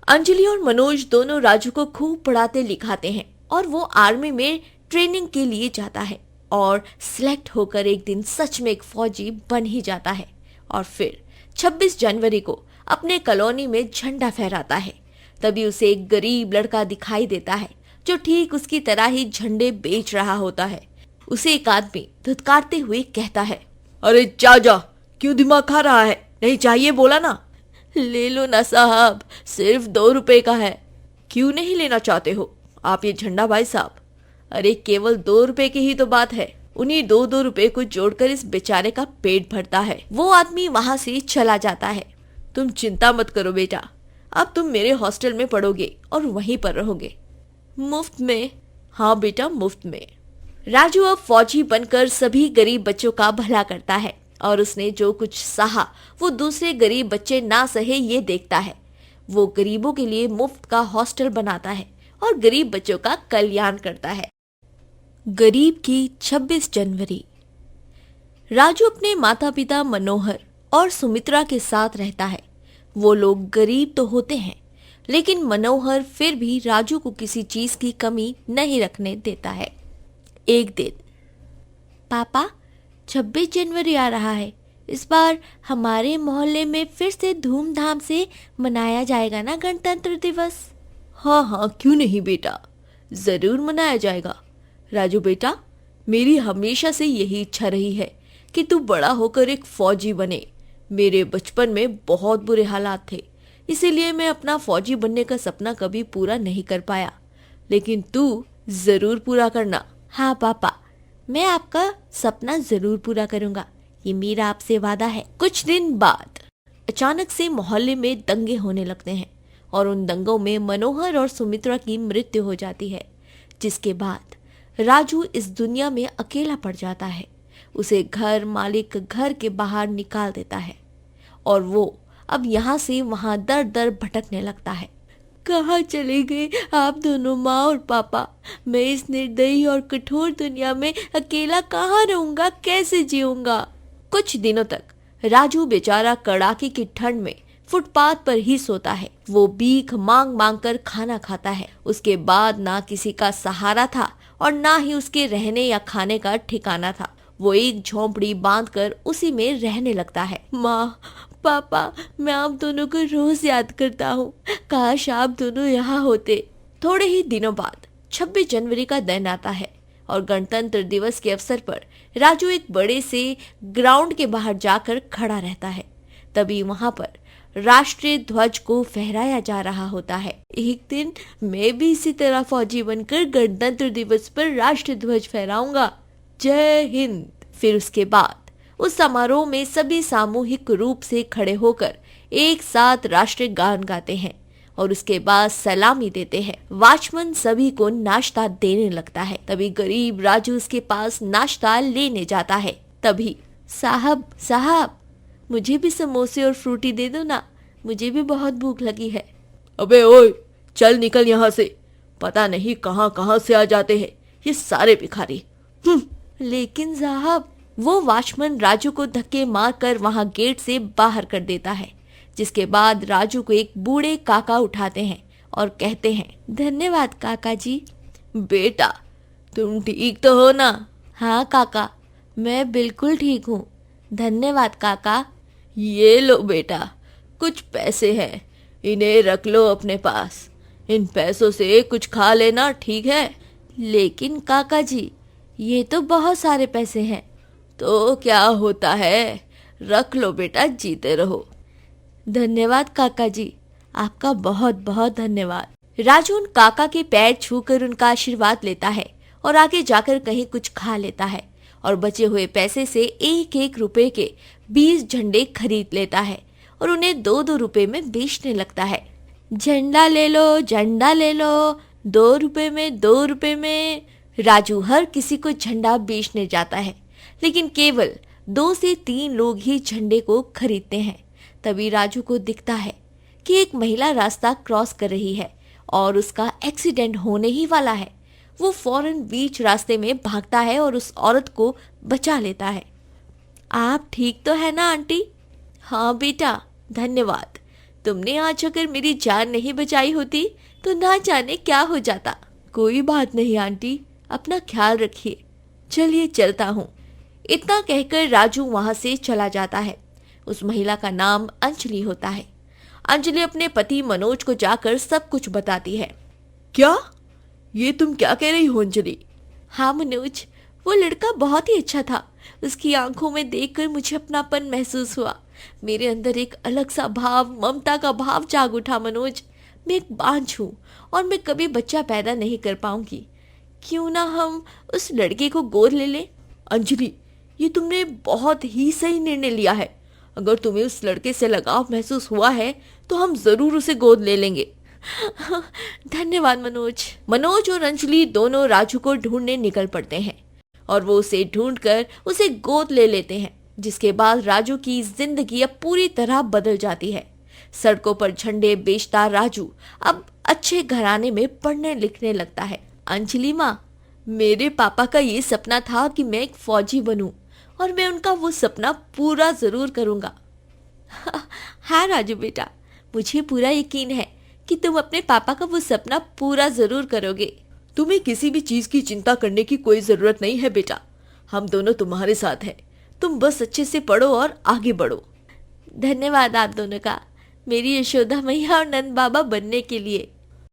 अंजलि और मनोज दोनों राजू को खूब पढ़ाते लिखाते हैं और वो आर्मी में ट्रेनिंग के लिए जाता है और सिलेक्ट होकर एक दिन सच में एक फौजी बन ही जाता है और फिर 26 जनवरी को अपने कॉलोनी में झंडा फहराता है। तभी उसे एक गरीब लड़का दिखाई देता है जो ठीक उसकी तरह ही झंडे बेच रहा होता है। उसे एक आदमी धुतकारते हुए कहता है, अरे जा क्यों दिमाग खा रहा है, नहीं चाहिए बोला ना। ले लो ना साहब, सिर्फ 2 रुपए का है। क्यों नहीं लेना चाहते हो आप ये झंडा भाई साहब? अरे केवल 2 रुपए की ही तो बात है। उन्हीं 2 रुपए को जोड़कर इस बेचारे का पेट भरता है। वो आदमी वहां से चला जाता है। तुम चिंता मत करो बेटा, अब तुम मेरे हॉस्टल में पढ़ोगे और वहीं पर रहोगे मुफ्त में। हाँ बेटा, मुफ्त में। राजू अब फौजी बनकर सभी गरीब बच्चों का भला करता है और उसने जो कुछ सहा वो दूसरे गरीब बच्चे ना सहे ये देखता है। वो गरीबों के लिए मुफ्त का हॉस्टल बनाता है और गरीब बच्चों का कल्याण करता है। गरीब की 26 जनवरी। राजू अपने माता पिता मनोहर और सुमित्रा के साथ रहता है। वो लोग गरीब तो होते हैं, लेकिन मनोहर फिर भी राजू को किसी चीज की कमी नहीं रखने देता है। एक दिन, पापा 26 जनवरी आ रहा है, इस बार हमारे मोहल्ले में फिर से धूमधाम से मनाया जाएगा ना गणतंत्र दिवस? हाँ, क्यों नहीं बेटा, जरूर मनाया जाएगा। राजू बेटा, मेरी हमेशा से यही इच्छा रही है कि तू बड़ा होकर एक फौजी बने। मेरे बचपन में बहुत बुरे हालात थे, इसीलिए मैं अपना फौजी बनने का सपना कभी पूरा नहीं कर पाया, लेकिन तू जरूर पूरा करना। हाँ पापा, मैं आपका सपना जरूर पूरा करूंगा, ये मेरा आपसे वादा है। कुछ दिन बाद अचानक से मोहल्ले में दंगे होने लगते हैं और उन दंगों में मनोहर और सुमित्रा की मृत्यु हो जाती है, जिसके बाद राजू इस दुनिया में अकेला पड़ जाता है। उसे घर मालिक घर के बाहर निकाल देता है और वो अब यहाँ से वहां दर दर भटकने लगता है। कहाँ चले गए आप दोनों माँ और पापा? मैं इस निर्दयी और कठोर दुनिया में अकेला कहाँ रहूंगा, कैसे जीऊंगा? कुछ दिनों तक राजू बेचारा कड़ाके की ठंड में फुटपाथ पर ही सोता है। वो भीख मांग मांग कर खाना खाता है। उसके बाद ना किसी का सहारा था और ना ही उसके रहने या खाने का ठिकाना था। वो एक झोंपड़ी बांधकर उसी में रहने लगता है। माँ, पापा, मैं आप दोनों को रोज याद करता हूँ, काश आप दोनों यहाँ होते। थोड़े ही दिनों बाद 26 जनवरी का दिन आता है और गणतंत्र दिवस के अवसर पर राजू एक बड़े से ग्राउंड के बाहर जाकर खड़ा रहता है। तभी वहां पर राष्ट्रीय ध्वज को फहराया जा रहा होता है। एक दिन मैं भी इसी तरह फौजी बनकर गणतंत्र दिवस पर राष्ट्रीय ध्वज फहराऊंगा। जय हिंद। फिर उसके बाद उस समारोह में सभी सामूहिक रूप से खड़े होकर एक साथ राष्ट्रीय गान गाते हैं और उसके बाद सलामी देते हैं। वॉचमैन सभी को नाश्ता देने लगता है। तभी गरीब राजू उसके पास नाश्ता लेने जाता है। तभी, साहब मुझे भी समोसे और फ्रूटी दे दो ना, मुझे भी बहुत भूख लगी है। अबे ओए, चल निकल यहाँ से, पता नहीं कहाँ कहाँ से आ जाते हैं ये सारे भिखारी। लेकिन साहब, वो वॉचमैन राजू को धक्के मारकर वहां गेट से बाहर कर देता है, जिसके बाद राजू को एक बूढ़े काका उठाते हैं और कहते हैं, धन्यवाद काका जी। बेटा, तुम ठीक तो हो ना? हाँ काका, मैं बिल्कुल ठीक हूँ, धन्यवाद काका। ये लो बेटा, कुछ पैसे हैं, इन्हें रख लो अपने पास। इन पैसों से कुछ खा लेना, ठीक है? लेकिन काका जी, ये तो बहुत सारे पैसे हैं। तो क्या होता है, रख लो बेटा, जीते रहो। धन्यवाद काका जी, आपका बहुत बहुत धन्यवाद। राजू उन काका के पैर छूकर उनका आशीर्वाद लेता है और आगे जाकर कहीं कुछ खा लेता है और बचे हुए पैसे से 1-1 रुपए के 20 झंडे खरीद लेता है और उन्हें 2-2 रुपए में बेचने लगता है। झंडा ले लो, 2 रुपए में, 2 रुपए में। राजू हर किसी को झंडा बेचने जाता है, लेकिन केवल 2 से 3 लोग ही झंडे को खरीदते हैं। तभी राजू को दिखता है कि एक महिला रास्ता क्रॉस कर रही है और उसका एक्सीडेंट होने ही वाला है। वो फौरन बीच रास्ते में भागता है और उस औरत को बचा लेता है। आप ठीक तो है ना आंटी? हाँ बेटा, धन्यवाद। तुमने आज अगर मेरी जान नहीं बचाई होती तो ना जाने क्या हो जाता। कोई बात नहीं आंटी, अपना ख्याल रखिए, चलिए चलता हूँ। इतना कहकर राजू वहां से चला जाता है। उस महिला का नाम अंजलि होता है। अंजलि अपने पति मनोज को जाकर सब कुछ बताती है। क्या? ये तुम क्या कह रही हो अंजलि? हाँ मनोज, वो लड़का बहुत ही अच्छा था। उसकी आंखों में देखकर मुझे अपनापन महसूस हुआ। मेरे अंदर एक अलग सा भाव, ममता का भाव जाग उठा। मनोज, मैं एक बांझ हूँ और मैं कभी बच्चा पैदा नहीं कर पाऊंगी। क्यों ना हम उस लड़के को गोद ले लें? अंजलि, ये तुमने बहुत ही सही निर्णय लिया है। अगर तुम्हें उस लड़के से लगाव महसूस हुआ है तो हम जरूर उसे गोद ले लेंगे। धन्यवाद मनोज। मनोज और अंजलि दोनों राजू को ढूंढने निकल पड़ते हैं और वो उसे ढूंढकर उसे गोद ले लेते हैं, जिसके बाद राजू की जिंदगी अब पूरी तरह बदल जाती है। सड़कों पर झंडे बेचता राजू अब अच्छे घराने में पढ़ने लिखने लगता है। अंजलि माँ, मेरे पापा का ये सपना था कि मैं एक फौजी बनूं और मैं उनका वो सपना पूरा जरूर करूंगा। हाँ राजू बेटा, मुझे पूरा यकीन है कि तुम अपने पापा का वो सपना पूरा जरूर करोगे। तुम्हें किसी भी चीज की चिंता करने की कोई जरूरत नहीं है बेटा, हम दोनों तुम्हारे साथ हैं। तुम बस अच्छे से पढ़ो और आगे बढ़ो। धन्यवाद आप दोनों का, मेरी यशोदा मैया और नंद बाबा बनने के लिए।